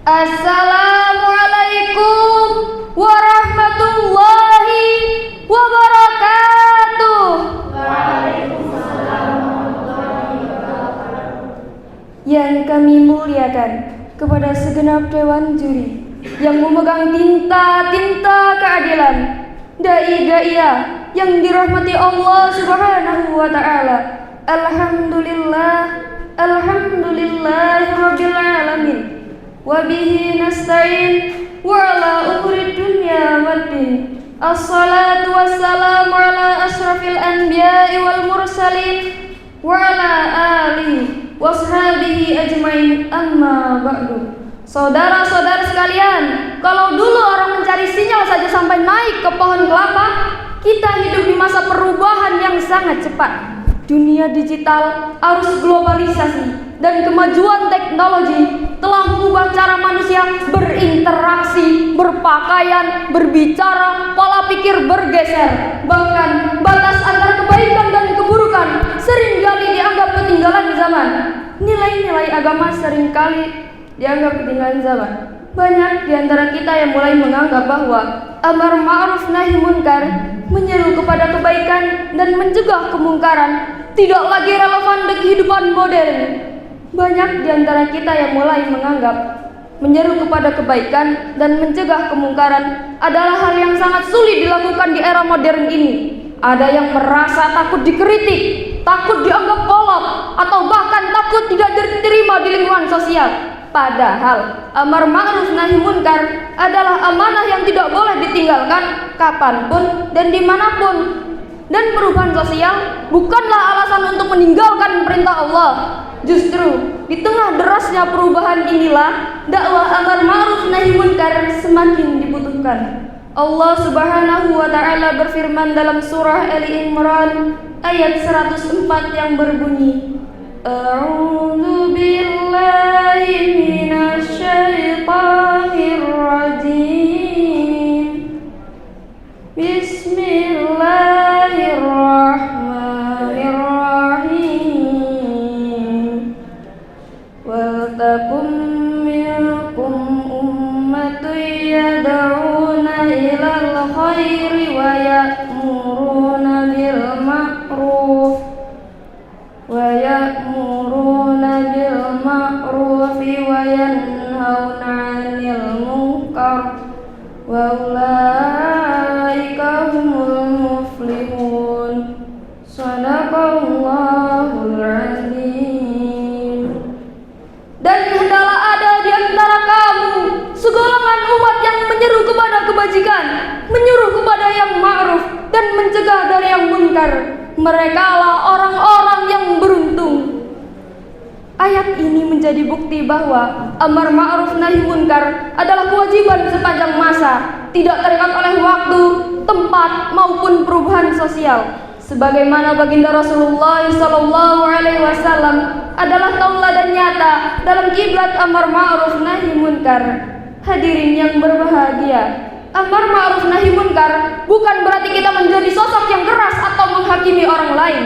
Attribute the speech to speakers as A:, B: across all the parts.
A: Assalamualaikum warahmatullahi wabarakatuh.
B: Waalaikumsalam warahmatullahi wabarakatuh.
A: Yang kami muliakan kepada segenap dewan juri yang memegang tinta-tinta keadilan, dai-daiyah yang dirahmati Allah Subhanahu wa taala. Alhamdulillahirabbil alamin. Wa bihi nasta'in wa ala umuri dunya waddin. Assalatu wassalamu ala asrafil anbiya'i wal mursalin wa ala alihi washabihi ajmain, amma ba'du. Saudara-saudara sekalian, kalau dulu orang mencari sinyal saja sampai naik ke pohon kelapa, kita hidup di masa perubahan yang sangat cepat. Dunia digital, arus globalisasi, dan kemajuan teknologi telah mengubah cara manusia berinteraksi, berpakaian, berbicara, pola pikir bergeser. Bahkan batas antara kebaikan dan keburukan seringkali dianggap ketinggalan zaman. Nilai-nilai agama seringkali dianggap ketinggalan zaman. Banyak di antara kita yang mulai menganggap bahwa amar ma'ruf nahi munkar, menyeru kepada kebaikan dan mencegah kemungkaran, tidak lagi relevan di kehidupan modern. Banyak di antara kita yang mulai menganggap menyeru kepada kebaikan dan mencegah kemungkaran adalah hal yang sangat sulit dilakukan di era modern ini. Ada yang merasa takut dikritik, takut dianggap kolot, atau bahkan takut tidak diterima di lingkungan sosial. Padahal amar ma'ruf nahi munkar adalah amanah yang tidak boleh ditinggalkan kapanpun dan dimanapun. Dan perubahan sosial bukanlah alasan untuk meninggalkan perintah Allah. Justru di tengah derasnya perubahan inilah dakwah amar ma'ruf nahi munkar semakin dibutuhkan. Allah Subhanahu wa taala berfirman dalam surah Ali Imran ayat 104 yang berbunyi, A'udzu billahi minasy syaithanir rajim. Bismillahirrahmanirrahim. Wal takum minkum ummatun yad'una ilal khairi wa ya'muruna bil ma'ruf wa yanhauna 'anil munkar wa ulaika humul muflihun. Shadaqallahul azim. Dan hendaklah ada di antara kamu segolongan umat yang menyeru kepada kebajikan, menyuruh kepada yang ma'ruf dan mencegah dari yang munkar. Merekalah orang-orang yang beruntung. Ayat ini menjadi bukti bahwa amar ma'ruf nahi munkar adalah kewajiban sepanjang masa, tidak terikat oleh waktu, tempat maupun perubahan sosial. Sebagaimana baginda Rasulullah SAW adalah tauladan nyata dalam kiblat amar ma'ruf nahi munkar. Hadirin yang berbahagia, amar ma'ruf nahi munkar bukan berarti kita menjadi sosok yang keras atau menghakimi orang lain.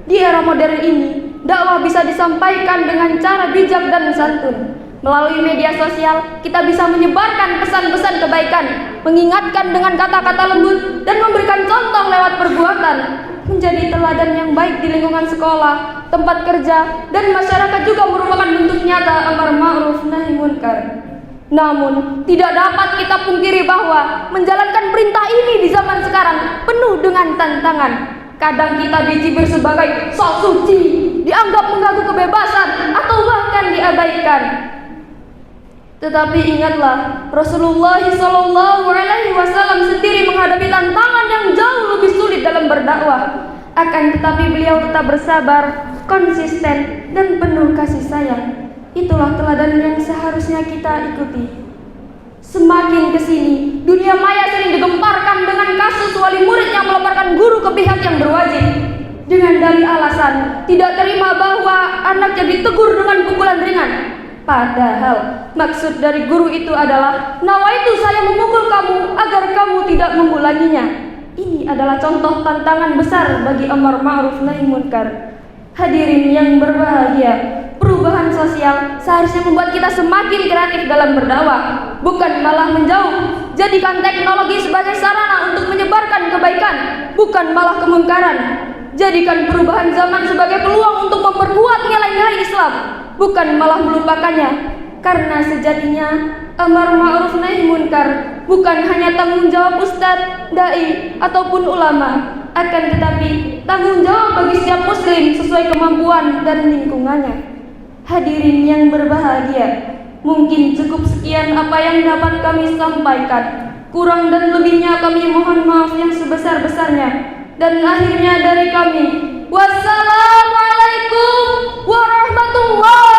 A: Di era modern ini, dakwah bisa disampaikan dengan cara bijak dan santun. Melalui media sosial, kita bisa menyebarkan pesan-pesan kebaikan, mengingatkan dengan kata-kata lembut, dan memberikan contoh lewat perbuatan. Menjadi teladan yang baik di lingkungan sekolah, tempat kerja, dan masyarakat juga merupakan bentuk nyata amar ma'ruf nahi munkar. Namun, tidak dapat kita pungkiri bahwa menjalankan perintah ini di zaman sekarang penuh dengan tantangan. Kadang kita dicibir sebagai sok suci, dianggap mengganggu kebebasan, atau bahkan diabaikan. Tetapi ingatlah, Rasulullah SAW sendiri menghadapi tantangan yang jauh lebih sulit dalam berdakwah. Akan tetapi beliau tetap bersabar, konsisten, dan penuh kasih sayang. Itulah teladan yang seharusnya kita ikuti. Semakin kesini, dunia maya sering digemparkan dengan kasus wali murid yang melaporkan guru ke pihak yang berwajib dengan dalih alasan tidak terima bahwa anaknya ditegur dengan pukulan ringan. Padahal maksud dari guru itu adalah, nawaitu saya memukul kamu agar kamu tidak mengulanginya. ini adalah contoh tantangan besar bagi amar ma'ruf nahi munkar. Hadirin yang berbahagia, perubahan sosial seharusnya membuat kita semakin kreatif dalam berdakwah, bukan malah menjauh. Jadikan teknologi sebagai sarana untuk menyebarkan kebaikan, bukan malah kemungkaran. Jadikan perubahan zaman sebagai peluang untuk memperkuat nilai-nilai Islam, bukan malah melupakannya. Karena sejatinya amar ma'ruf nahi munkar bukan hanya tanggung jawab ustadz, dai, ataupun ulama, akan tetapi tanggung jawab bagi setiap muslim sesuai kemampuan dan lingkungannya. Hadirin yang berbahagia, mungkin cukup sekian apa yang dapat kami sampaikan. Kurang dan lebihnya kami mohon maaf yang sebesar-besarnya. Dan akhirnya dari kami, wassalamualaikum warahmatullahi